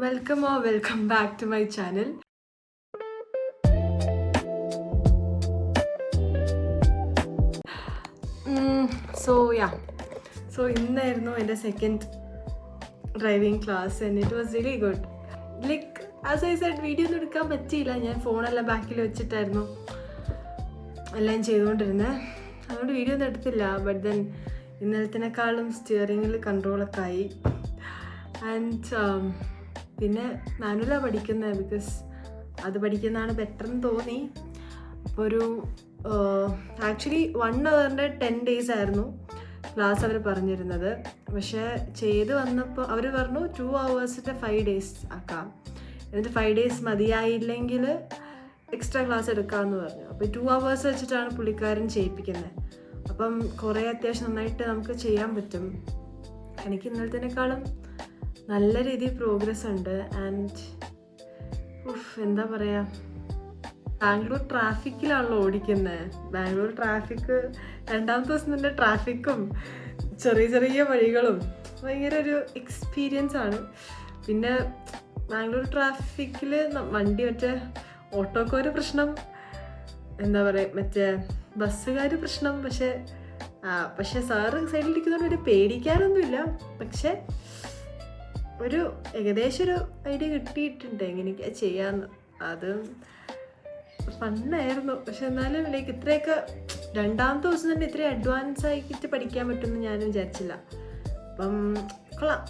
Welcome back to my channel. So ഇന്നായിരുന്നു എൻ്റെ second driving class and it was really good. Like as I said, video ഒന്നും എടുക്കാൻ പറ്റിയില്ല. ഞാൻ ഫോണെല്ലാം ബാക്കിൽ വെച്ചിട്ടായിരുന്നു എല്ലാം ചെയ്തുകൊണ്ടിരുന്നത്. അതുകൊണ്ട് വീഡിയോ ഒന്നും എടുത്തില്ല. ബട്ട് ദെൻ ഇന്നലത്തിനേക്കാളും സ്റ്റിയറിങ്ങിൽ കൺട്രോളൊക്കെ ആയി. ആൻഡ് പിന്നെ മാനുവലാണ് പഠിക്കുന്നത്, ബിക്കോസ് അത് പഠിക്കുന്നതാണ് ബെറ്റർ എന്ന് തോന്നി. അപ്പോൾ ഒരു ആക്ച്വലി 1 hourൻ്റെ 10 days ആയിരുന്നു ക്ലാസ് അവർ പറഞ്ഞിരുന്നത്. പക്ഷേ ചെയ്ത് വന്നപ്പോൾ അവർ പറഞ്ഞു 2 hours 5 days ആക്കാം, എന്നിട്ട് 5 days മതിയായില്ലെങ്കിൽ എക്സ്ട്രാ ക്ലാസ് എടുക്കാമെന്ന് പറഞ്ഞു. അപ്പോൾ 2 hours വെച്ചിട്ടാണ് പുള്ളിക്കാരൻ ചെയ്യിപ്പിക്കുന്നത്. അപ്പം കുറേ അത്യാവശ്യം നന്നായിട്ട് നമുക്ക് ചെയ്യാൻ പറ്റും. എനിക്ക് ഇന്നലത്തേക്കാളും നല്ല രീതിയിൽ പ്രോഗ്രസ് ഉണ്ട്. ആൻഡ് എന്താ പറയുക, ബാംഗ്ലൂർ ട്രാഫിക്കിലാണല്ലോ ഓടിക്കുന്നത്. ബാംഗ്ലൂർ ട്രാഫിക്ക് രണ്ടാമത്തെ ദിവസം തന്നെ ട്രാഫിക്കും ചെറിയ ചെറിയ വഴികളും ഭയങ്കര ഒരു എക്സ്പീരിയൻസ് ആണ്. പിന്നെ ബാംഗ്ലൂർ ട്രാഫിക്കിൽ വണ്ടി മറ്റേ ഓട്ടോക്കാർ പ്രശ്നം, എന്താ പറയുക മറ്റേ ബസ്സുകാർ പ്രശ്നം. പക്ഷേ സാറ് സൈഡിലിരിക്കുന്നതുകൊണ്ട് ഒരു പേടിക്കാനൊന്നുമില്ല. പക്ഷേ ഒരു ഏകദേശം ഒരു ഐഡിയ കിട്ടിയിട്ടുണ്ട് എങ്ങനെയൊക്കെയാണ് ചെയ്യാമെന്ന്. അത് ഫണ്ണായിരുന്നു. പക്ഷെ എന്നാലും ലൈക്ക് ഇത്രയൊക്കെ രണ്ടാമത്തെ ദിവസം തന്നെ ഇത്രയും അഡ്വാൻസ് ആയിട്ട് പഠിക്കാൻ പറ്റുമെന്ന് ഞാൻ വിചാരിച്ചില്ല. അപ്പം കൊള്ളാം,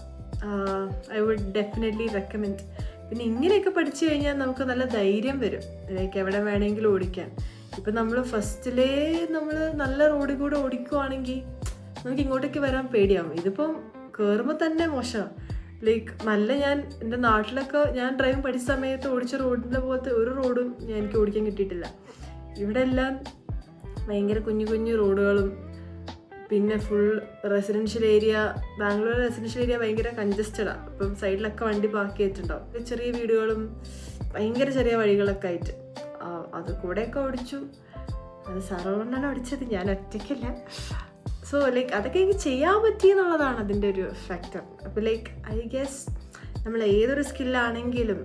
ഐ വുഡ് ഡെഫിനറ്റ്ലി റെക്കമെൻഡ്. പിന്നെ ഇങ്ങനെയൊക്കെ പഠിച്ചു കഴിഞ്ഞാൽ നമുക്ക് നല്ല ധൈര്യം വരും, ലൈക്ക് എവിടെ വേണമെങ്കിലും ഓടിക്കാൻ. ഇപ്പം നമ്മൾ ഫസ്റ്റിലേ നമ്മൾ നല്ല റോഡിൽ കൂടെ ഓടിക്കുവാണെങ്കിൽ നമുക്ക് ഇങ്ങോട്ടേക്ക് വരാൻ പേടിയാവും. ഇതിപ്പം കയറുമ്പോൾ തന്നെ മോശമാണ്. ലൈക്ക് നല്ല ഞാൻ എൻ്റെ നാട്ടിലൊക്കെ ഞാൻ ഡ്രൈവിംഗ് പഠിച്ച സമയത്ത് ഓടിച്ച റോഡിൻ്റെ പോലത്തെ ഒരു റോഡും എനിക്ക് ഓടിക്കാൻ കിട്ടിയിട്ടില്ല. ഇവിടെ എല്ലാം ഭയങ്കര കുഞ്ഞു കുഞ്ഞു റോഡുകളും പിന്നെ full residential area. Bangalore residential area ഭയങ്കര കൺജസ്റ്റഡാണ്. അപ്പം സൈഡിലൊക്കെ വണ്ടി പാർക്ക് ചെയ്തിട്ടുണ്ടാവും. ചെറിയ വീടുകളും ഭയങ്കര ചെറിയ വഴികളൊക്കെ ആയിട്ട് അത് കൂടെയൊക്കെ ഓടിച്ചു. അത് സാറുകൊണ്ടാണ് ഓടിച്ചത്, ഞാൻ ഒറ്റയ്ക്കല്ല. സോ ലൈക്ക് അതൊക്കെ എനിക്ക് ചെയ്യാൻ പറ്റിയെന്നുള്ളതാണ് അതിൻ്റെ ഒരു ഫാക്ടർ. അപ്പോൾ ലൈക്ക് ഐ ഗെസ് നമ്മൾ ഏതൊരു സ്കില്ലാണെങ്കിലും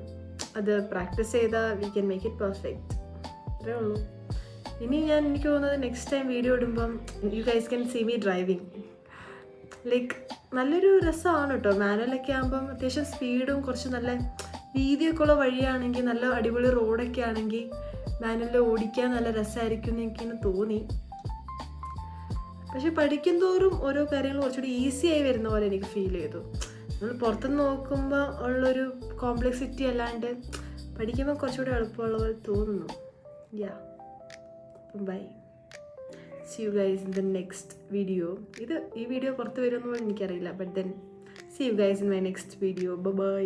അത് പ്രാക്ടീസ് ചെയ്താൽ we can make it perfect. അത്രേ ഉള്ളൂ. ഇനി എനിക്ക് തോന്നുന്നത് നെക്സ്റ്റ് ടൈം വീഡിയോ ഇടുമ്പം you guys can see me driving. Like നല്ലൊരു രസമാണ് കേട്ടോ. മാനുവലൊക്കെ ആകുമ്പം അത്യാവശ്യം സ്പീഡും കുറച്ച് നല്ല വീതിയൊക്കെ ഉള്ള വഴിയാണെങ്കിൽ, നല്ല അടിപൊളി റോഡൊക്കെ ആണെങ്കിൽ മാനുവലിൽ ഓടിക്കാൻ നല്ല രസമായിരിക്കും എന്ന് എനിക്കിങ്ങനെ തോന്നി. പക്ഷെ പഠിക്കും തോറും ഓരോ കാര്യങ്ങൾ കുറച്ചുകൂടി ഈസി ആയി വരുന്ന പോലെ എനിക്ക് ഫീൽ ചെയ്തു. നമ്മൾ പുറത്തുനിന്ന് നോക്കുമ്പോൾ ഉള്ളൊരു കോംപ്ലക്സിറ്റി അല്ലാണ്ട് പഠിക്കുമ്പോൾ കുറച്ചുകൂടി എളുപ്പമുള്ള പോലെ തോന്നുന്നു. Bye, see you guys in the next video. ഈ വീഡിയോ പുറത്ത് വരുമെന്ന് എനിക്കറിയില്ല. But then see you guys in my next video. By.